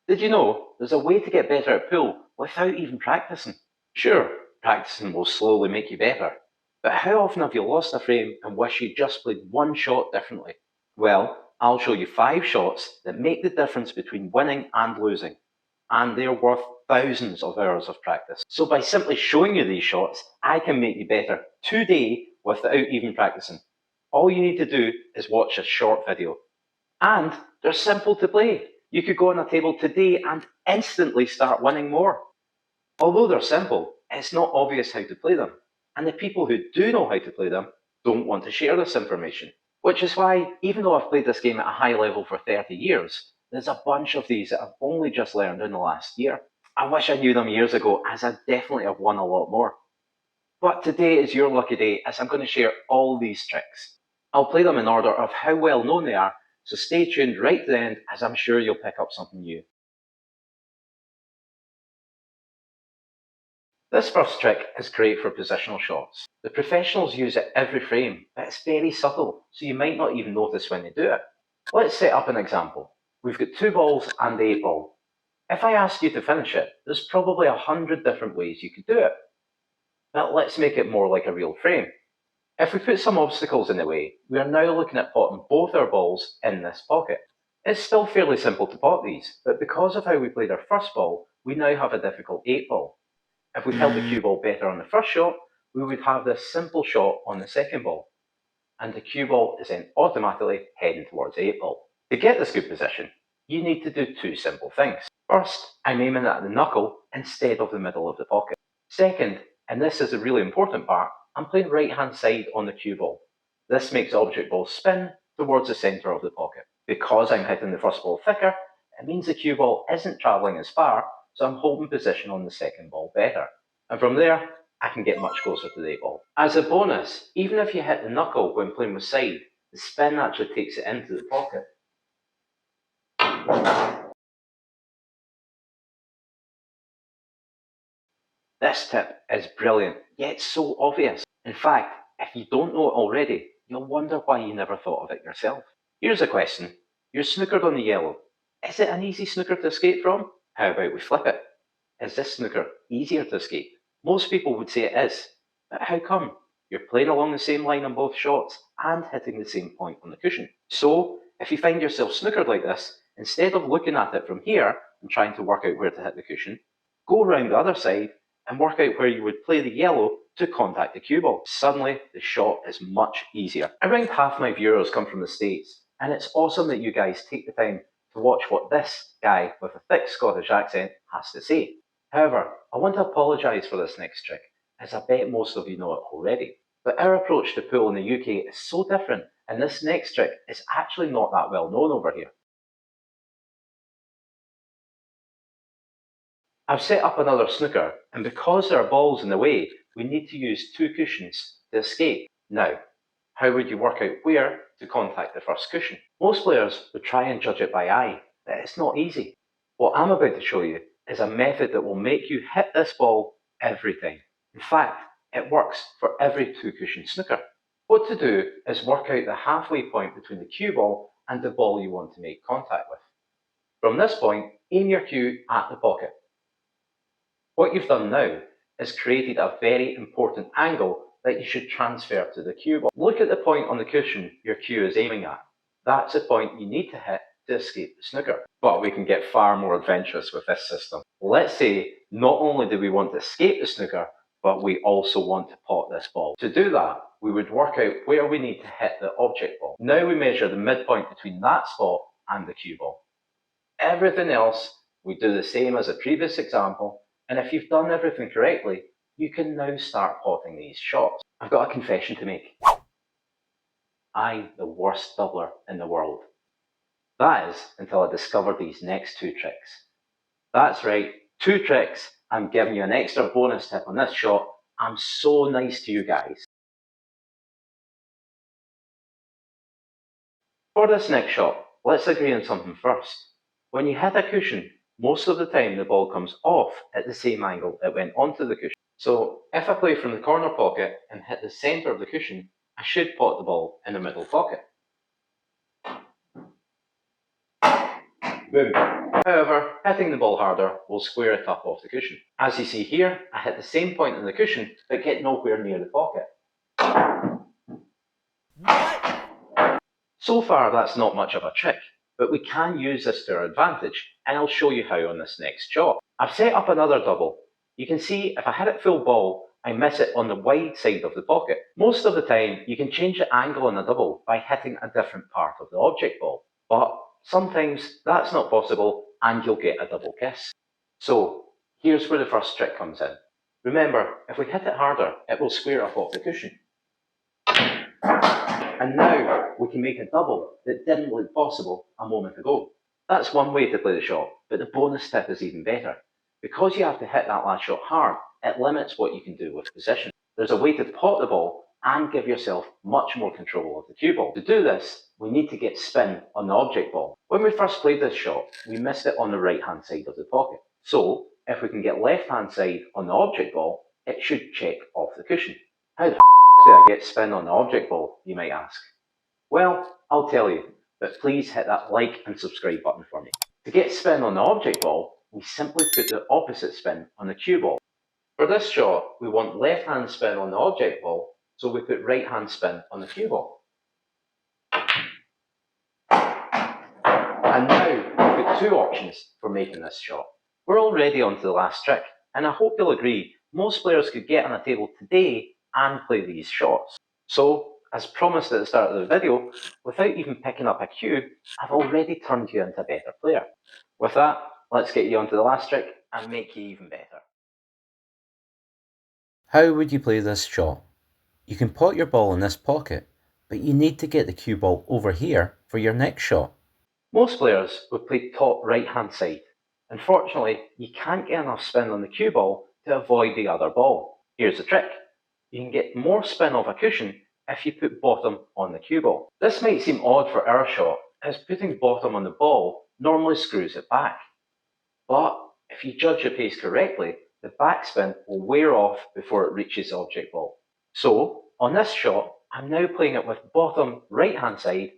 Did you know there's a way to get better at pool without even practicing? Sure, practicing will slowly make you better, but how often have you lost a frame and wish you just played one shot differently? Well, I'll show you 5 shots that make the difference between winning and losing, and they're worth thousands of hours of practice. So by simply showing you these shots, I can make you better today without even practicing. All you need to do is watch a short video. And they're simple to play. You could go on a table today and instantly start winning more. Although they're simple, it's not obvious how to play them. And the people who do know how to play them don't want to share this information. Which is why, even though I've played this game at a high level for 30 years, there's a bunch of these that I've only just learned in the last year. I wish I knew them years ago, as I definitely have won a lot more. But today is your lucky day, as I'm going to share all these tricks. I'll play them in order of how well known they are, so stay tuned right to the end, as I'm sure you'll pick up something new. This first trick is great for positional shots. The professionals use it every frame, but it's very subtle, so you might not even notice when they do it. Let's set up an example. We've got 2 balls and the 8 ball. If I asked you to finish it, there's probably 100 different ways you could do it. But let's make it more like a real frame. If we put some obstacles in the way, we are now looking at potting both our balls in this pocket. It's still fairly simple to pot these, but because of how we played our first ball, we now have a difficult 8 ball. If we held the cue ball better on the first shot, we would have this simple shot on the second ball, and the cue ball is then automatically heading towards the 8 ball. To get this good position, you need to do 2 simple things. First, I'm aiming at the knuckle instead of the middle of the pocket. Second, and this is a really important part, I'm playing right hand side on the cue ball. This makes the object ball spin towards the centre of the pocket. Because I'm hitting the first ball thicker, it means the cue ball isn't travelling as far, so I'm holding position on the second ball better. And from there, I can get much closer to the 8 ball. As a bonus, even if you hit the knuckle when playing with side, the spin actually takes it into the pocket. This tip is brilliant, yet so obvious. In fact, if you don't know it already, you'll wonder why you never thought of it yourself. Here's a question. You're snookered on the yellow. Is it an easy snooker to escape from? How about we flip it? Is this snooker easier to escape? Most people would say it is, but how come? You're playing along the same line on both shots and hitting the same point on the cushion. So, if you find yourself snookered like this, instead of looking at it from here and trying to work out where to hit the cushion, go around the other side and work out where you would play the yellow to contact the cue ball. Suddenly, the shot is much easier. Around half my viewers come from the States, and it's awesome that you guys take the time to watch what this guy with a thick Scottish accent has to say. However, I want to apologise for this next trick, as I bet most of you know it already. But our approach to pool in the UK is so different, and this next trick is actually not that well known over here. I've set up another snooker, and because there are balls in the way, we need to use 2 cushions to escape. Now, how would you work out where to contact the first cushion? Most players would try and judge it by eye, but it's not easy. What I'm about to show you is a method that will make you hit this ball every time. In fact, it works for every 2 cushion snooker. What to do is work out the halfway point between the cue ball and the ball you want to make contact with. From this point, aim your cue at the pocket. What you've done now is created a very important angle that you should transfer to the cue ball. Look at the point on the cushion your cue is aiming at. That's the point you need to hit to escape the snooker. But we can get far more adventurous with this system. Let's say not only do we want to escape the snooker, but we also want to pot this ball. To do that, we would work out where we need to hit the object ball. Now we measure the midpoint between that spot and the cue ball. Everything else, we do the same as a previous example, and if you've done everything correctly, you can now start potting these shots. I've got a confession to make. I'm the worst doubler in the world. That is until I discovered these next 2 tricks. That's right, 2 tricks. I'm giving you an extra bonus tip on this shot. I'm so nice to you guys. For this next shot, let's agree on something first. When you hit a cushion, most of the time the ball comes off at the same angle it went onto the cushion. So if I play from the corner pocket and hit the centre of the cushion, I should pot the ball in the middle pocket. Boom. However, hitting the ball harder will square it up off the cushion. As you see here, I hit the same point on the cushion, but get nowhere near the pocket. So far, that's not much of a trick, but we can use this to our advantage, and I'll show you how on this next shot. I've set up another double. You can see if I hit it full ball, I miss it on the wide side of the pocket. Most of the time, you can change the angle on a double by hitting a different part of the object ball, but sometimes that's not possible and you'll get a double kiss. So here's where the first trick comes in. Remember, if we hit it harder, it will square up off the cushion. And now we can make a double that didn't look possible a moment ago. That's one way to play the shot, but the bonus tip is even better. Because you have to hit that last shot hard, it limits what you can do with position. There's a way to pot the ball and give yourself much more control of the cue ball. To do this, we need to get spin on the object ball. When we first played this shot, we missed it on the right hand side of the pocket. So, if we can get left hand side on the object ball, it should check off the cushion. How the do I get spin on the object ball, you might ask? Well, I'll tell you, but please hit that like and subscribe button for me. To get spin on the object ball, we simply put the opposite spin on the cue ball. For this shot, we want left hand spin on the object ball, so we put right hand spin on the cue ball. And now we've got two options for making this shot. We're already on to the last trick, and I hope you'll agree, most players could get on a table today and play these shots. So, as promised at the start of the video, without even picking up a cue, I've already turned you into a better player. With that, let's get you onto the last trick and make you even better. How would you play this shot? You can pot your ball in this pocket, but you need to get the cue ball over here for your next shot. Most players would play top right hand side. Unfortunately, you can't get enough spin on the cue ball to avoid the other ball. Here's the trick. You can get more spin off a cushion if you put bottom on the cue ball. This might seem odd for our shot, as putting bottom on the ball normally screws it back. But if you judge your pace correctly, the backspin will wear off before it reaches the object ball. So, on this shot, I'm now playing it with bottom right hand side,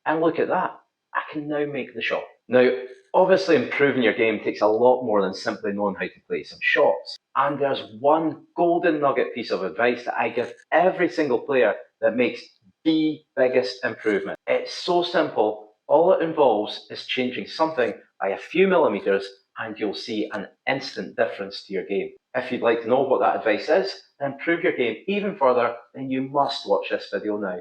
and look at that, I can now make the shot. Now, obviously improving your game takes a lot more than simply knowing how to play some shots. And there's one golden nugget piece of advice that I give every single player that makes the biggest improvement. It's so simple, all it involves is changing something by a few millimeters and you'll see an instant difference to your game. If you'd like to know what that advice is, to improve your game even further, then you must watch this video now.